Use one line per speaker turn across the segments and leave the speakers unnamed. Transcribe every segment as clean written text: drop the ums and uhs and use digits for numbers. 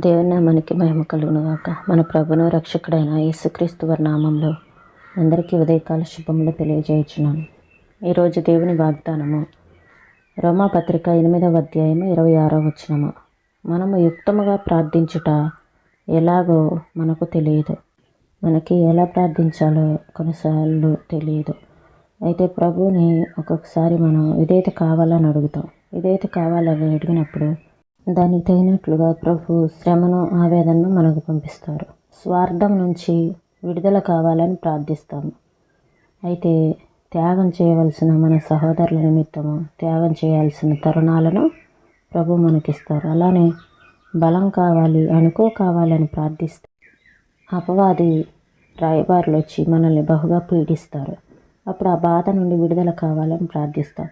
దేవుని నామానికి మహిమ కలుగునుగాక. మన ప్రభును రక్షకుడైన యేసుక్రీస్తు వారి నామంలో అందరికీ ఉదయకాల శుభములు తెలియజేయుచున్నాను. ఈరోజు దేవుని వాగ్దానము రోమాపత్రిక 8వ అధ్యాయము 26వ వచనము. మనము యుక్తముగా ప్రార్థించుట ఎలాగో మనకు తెలియదు. మనకి ఎలా ప్రార్థించాలో కొన్నిసార్లు తెలియదు. అయితే ప్రభువుని ఒక్కొక్కసారి మనం ఇదైతే కావాలని అడుగుతాం. ఇదైతే కావాలని అడిగినప్పుడు దానికి తగినట్లుగా ప్రభు శ్రమను ఆవేదనను మనకు పంపిస్తారు. స్వార్థం నుంచి విడుదల కావాలని ప్రార్థిస్తాము. అయితే త్యాగం చేయవలసిన మన సహోదరుల నిమిత్తము త్యాగం చేయాల్సిన తరుణాలను ప్రభు మనకిస్తారు. అలానే బలం కావాలి, కావాలని ప్రార్థిస్తే అపవాది రాయబారులు వచ్చి మనల్ని బహుగా పీడిస్తారు. అప్పుడు ఆ బాధ నుండి విడుదల కావాలని ప్రార్థిస్తాం.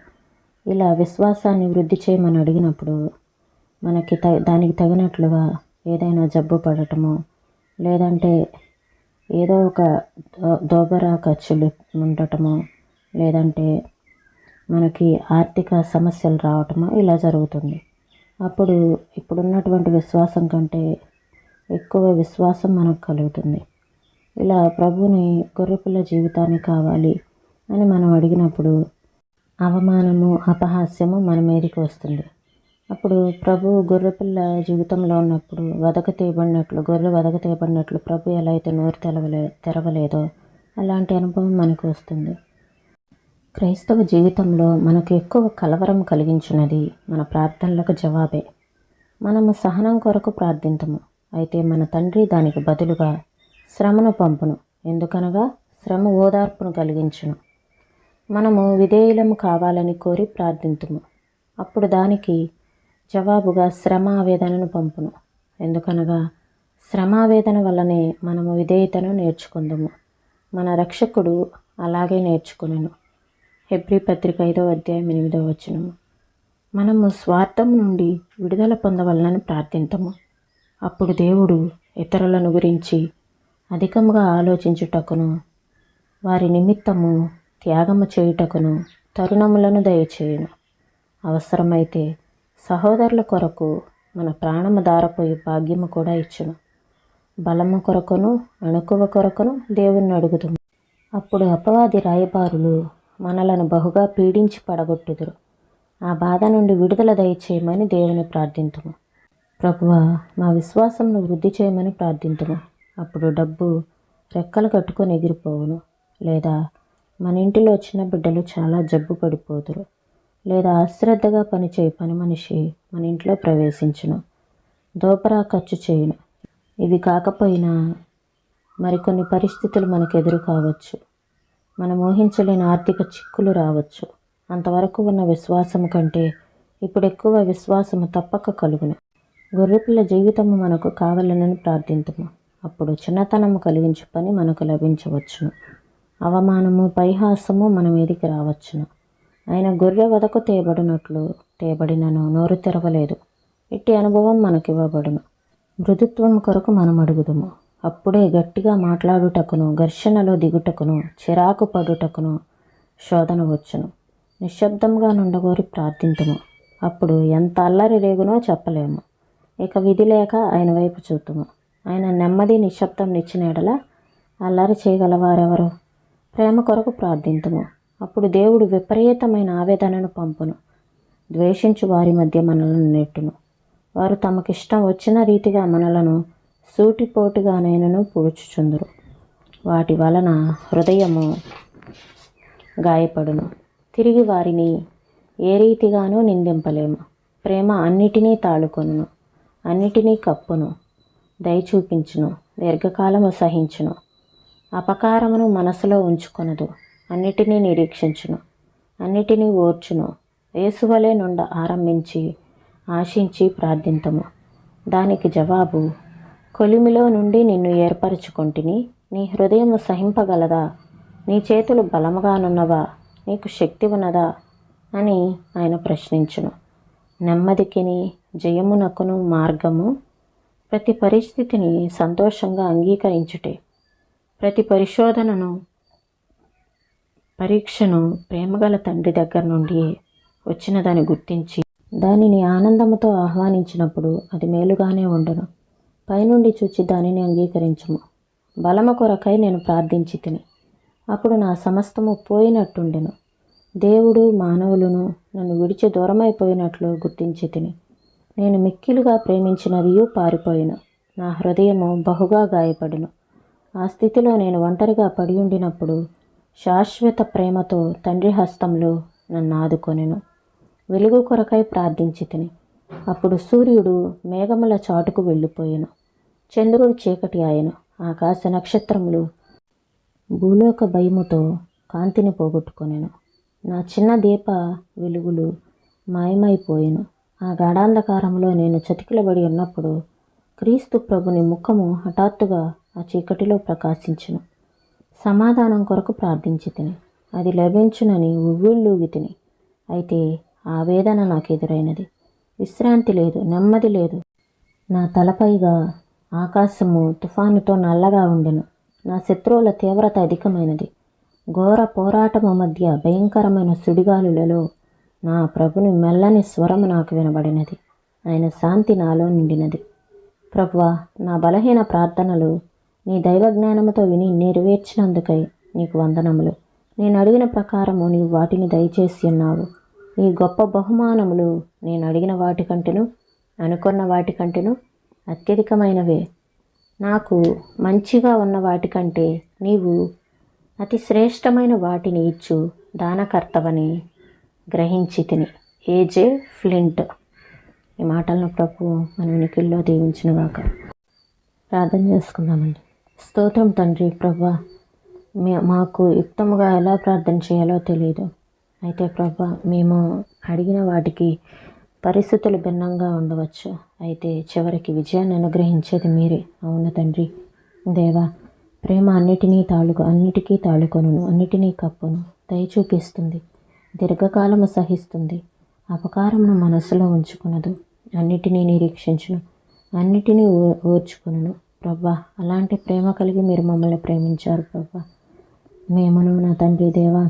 ఇలా విశ్వాసాన్ని వృద్ధి చేయమని అడిగినప్పుడు మనకి దానికి తగినట్లుగా ఏదైనా జబ్బు పడటము, లేదంటే ఏదో ఒక దోబరా ఖర్చులు ఉండటము, లేదంటే మనకి ఆర్థిక సమస్యలు రావటము ఇలా జరుగుతుంది. అప్పుడు ఇప్పుడున్నటువంటి విశ్వాసం కంటే ఎక్కువ విశ్వాసం మనకు కలుగుతుంది. ఇలా ప్రభుని గొర్రెపిల్ల జీవితాన్ని కావాలి అని మనం అడిగినప్పుడు అవమానము, అపహాస్యము మన మీదకి వస్తుంది. అప్పుడు ప్రభు గొర్రెపిల్ల జీవితంలో ఉన్నప్పుడు గొర్రె వదక తీయబడినట్లు ప్రభు ఎలా అయితే నోరు తెరవలేదో అలాంటి అనుభవం మనకు వస్తుంది. క్రైస్తవ జీవితంలో మనకు ఎక్కువ కలవరం కలిగించినది మన ప్రార్థనలకు జవాబే. మనము సహనం కొరకు ప్రార్థించము, అయితే మన తండ్రి దానికి బదులుగా శ్రమను పంపును. ఎందుకనగా శ్రమ ఓదార్పును కలిగించును. మనము విధేయులము కావాలని కోరి ప్రార్థింతుము, అప్పుడు దానికి జవాబుగా శ్రమావేదనను పంపును. ఎందుకనగా శ్రమావేదన వల్లనే మనము విధేయతను నేర్చుకుందాము. మన రక్షకుడు అలాగే నేర్చుకునేను. హెబ్రీ పత్రిక 5వ అధ్యాయం 8వ వచనము. మనము స్వార్థం నుండి విడుదల పొందవలనని ప్రార్థించము, అప్పుడు దేవుడు ఇతరులను గురించి అధికముగా ఆలోచించుటకును వారి నిమిత్తము త్యాగము చేయుటకును తరుణములను దయచేయును. అవసరమైతే సహోదరుల కొరకు మన ప్రాణము దారపోయే భాగ్యము కూడా ఇచ్చును. బలము కొరకును అణుకువ కొరకును దేవుణ్ణి అడుగుదుము. అప్పుడు అపవాది రాయబారులు మనలను బహుగా పీడించి పడగొట్టుదురు. ఆ బాధ నుండి విడుదల దయచేయమని దేవుని ప్రార్థింతుము. ప్రభువా, మా విశ్వాసమును వృద్ధి చేయమని ప్రార్థింతుము. అప్పుడు డబ్బు రెక్కలు కట్టుకొని ఎగిరిపోవును. లేదా మన ఇంటిలో చిన్న బిడ్డలు చాలా జబ్బు పడిపోదురు. లేదా అశ్రద్ధగా పనిచేయ పని మనిషి మన ఇంట్లో ప్రవేశించును, దోపరా ఖర్చు చేయును. ఇవి కాకపోయినా మరికొన్ని పరిస్థితులు మనకు ఎదురు కావచ్చు. మనం ఊహించలేని ఆర్థిక చిక్కులు రావచ్చు. అంతవరకు ఉన్న విశ్వాసము కంటే ఇప్పుడు ఎక్కువ విశ్వాసము తప్పక కలుగును. గొర్రెపిల్ల జీవితము మనకు కావాలనని ప్రార్థింతుము, అప్పుడు చిన్నతనము కలిగించు పని మనకు లభించవచ్చును. అవమానము, పరిహాసము మన మీదికి రావచ్చును. ఆయన గొర్రె వదకు తేబడినను నోరు తెరవలేదు. ఇట్టి అనుభవం మనకివ్వబడును. మృదుత్వం కొరకు మనం అడుగుదుము, అప్పుడే గట్టిగా మాట్లాడుటకును, ఘర్షణలో దిగుటకును, చిరాకు పడుటకును శోధన వచ్చును. నిశ్శబ్దంగా నుండగోరి ప్రార్థింతుము, అప్పుడు ఎంత అల్లరి రేగునో చెప్పలేము. ఇక విధి లేక ఆయన వైపు చూతుము. ఆయన నెమ్మది నిశ్శబ్దం నిచ్చిన ఎడల అల్లరి చేయగలవారెవరు? ప్రేమ కొరకు ప్రార్థింతుము, అప్పుడు దేవుడు విపరీతమైన ఆవేదనను పంపును. ద్వేషించు వారి మధ్య మనలను నెట్టును. వారు తమకిష్టం వచ్చిన రీతిగా మనలను సూటిపోటుగానైనను పూడ్చుచుందురు. వాటి వలన హృదయము గాయపడును. తిరిగి వారిని ఏ రీతిగానూ నిందింపలేము. ప్రేమ అన్నిటినీ తాళుకొనును, అన్నిటినీ కప్పును, దయ చూపించును, దీర్ఘకాలము సహించును, అపకారమును మనసులో ఉంచుకొనదు, అన్నిటినీ నిరీక్షించును, అన్నిటినీ ఓర్చును. యేసువలే నుండ ఆరంభించి ఆశించి ప్రార్థింతము. దానికి జవాబు, కొలిమిలో నుండి నిన్ను ఏర్పరచుకొంటిని, నీ హృదయము సహింపగలదా? నీ చేతులు బలముగానున్నవా? నీకు శక్తి ఉన్నదా అని ఆయన ప్రశ్నించును. నెమ్మదికిని జయమునకును మార్గము ప్రతి పరిస్థితిని సంతోషంగా అంగీకరించుటే. ప్రతి పరీక్షను ప్రేమగల తండ్రి దగ్గర నుండి వచ్చినదని గుర్తించి దానిని ఆనందముతో ఆహ్వానించినప్పుడు అది మేలుగానే ఉండును. పైనుండి చూచి దానిని అంగీకరించుము. బలము కొరకై నేను ప్రార్థించి తిని, అప్పుడు నా సమస్తము పోయినట్టుండెను. దేవుడు మానవులను నన్ను విడిచి దూరమైపోయినట్లు గుర్తించి తిని. నేను మిక్కిలుగా ప్రేమించినదియు పారిపోయిను. నా హృదయము బహుగా గాయపడిను. ఆ స్థితిలో నేను ఒంటరిగా పడి ఉండినప్పుడు శాశ్వత ప్రేమతో తండ్రి హస్తంలో నన్ను ఆదుకొనెను. వెలుగు కొరకై ప్రార్థించి తిని, అప్పుడు సూర్యుడు మేఘముల చాటుకు వెళ్ళిపోయెను. చంద్రుడు చీకటి ఆయను. ఆకాశ నక్షత్రములు భూలోక భయముతో కాంతిని పోగొట్టుకొనెను. నా చిన్న దీప వెలుగులు మాయమైపోయెను. ఆ గాఢాంధకారంలో నేను చతికిలబడి ఉన్నప్పుడు క్రీస్తు ప్రభుని ముఖము హఠాత్తుగా ఆ చీకటిలో ప్రకాశించును. సమాధానం కొరకు ప్రార్థించి తిని, అది లభించునని ఉవ్విళ్ళూగి తిని. అయితే ఆవేదన నాకు ఎదురైనది. విశ్రాంతి లేదు, నెమ్మది లేదు. నా తలపైగా ఆకాశము తుఫానుతో నల్లగా ఉండెను. నా శత్రువుల తీవ్రత అధికమైనది. ఘోర పోరాటము మధ్య భయంకరమైన సుడిగాలులలో నా ప్రభుని మెల్లని స్వరము నాకు వినబడినది. ఆయన శాంతి నాలో నిండినది. ప్రభువా, నా బలహీన ప్రార్థనలు నీ దైవజ్ఞానముతో విని నెరవేర్చినందుకై నీకు వందనములు. నేను అడిగిన ప్రకారము నీవు వాటిని దయచేసి ఉన్నావు. ఈ గొప్ప బహుమానములు నేను అడిగిన వాటికంటేను అనుకున్న వాటికంటేను అత్యధికమైనవే. నాకు మంచిగా ఉన్న వాటికంటే నీవు అతి శ్రేష్టమైన వాటిని ఇచ్చు దానకర్తవని గ్రహించి తిని. ఏజే ఫ్లింట్. ఈ మాటలను ప్రభు మన వినికిల్లో దీవించునుగాక. ప్రార్థన చేసుకుందామండి. స్తోత్రం తండ్రి. ప్రభా, మాకు యుక్తముగా ఎలా ప్రార్థన చేయాలో తెలియదు. అయితే ప్రభా, మేము అడిగిన వాటికి పరిస్థితులు భిన్నంగా ఉండవచ్చు. అయితే చివరికి విజయాన్ని అనుగ్రహించేది మీరే. అవును తండ్రి. దేవా, ప్రేమ అన్నిటికీ తాళుకొనును, అన్నిటినీ కప్పును, దయ చూపిస్తుంది, దీర్ఘకాలము సహిస్తుంది, అపకారమును మనసులో ఉంచుకునదు, అన్నిటినీ నిరీక్షించును, అన్నిటినీ ఓర్చుకును. ప్రభా, అలాంటి ప్రేమ కలిగి మీరు మమ్మల్ని ప్రేమించారు ప్రభా. మేమును నా తండ్రి దేవా,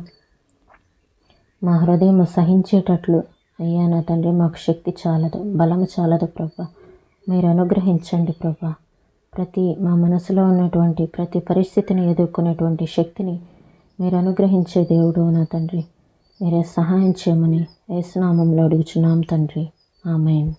మా హృదయం సహించేటట్లు అయ్యా నా తండ్రి మాకు శక్తి చాలదు, బలము చాలదు ప్రభా. మీరు అనుగ్రహించండి ప్రభా. మా మనసులో ఉన్నటువంటి ప్రతి పరిస్థితిని ఎదుర్కొనేటువంటి శక్తిని మీరు అనుగ్రహించే దేవుడు నా తండ్రి. మీరే సహాయం చేయమని యేసు నామములో అడుగుచున్నాం తండ్రి. ఆమేన్.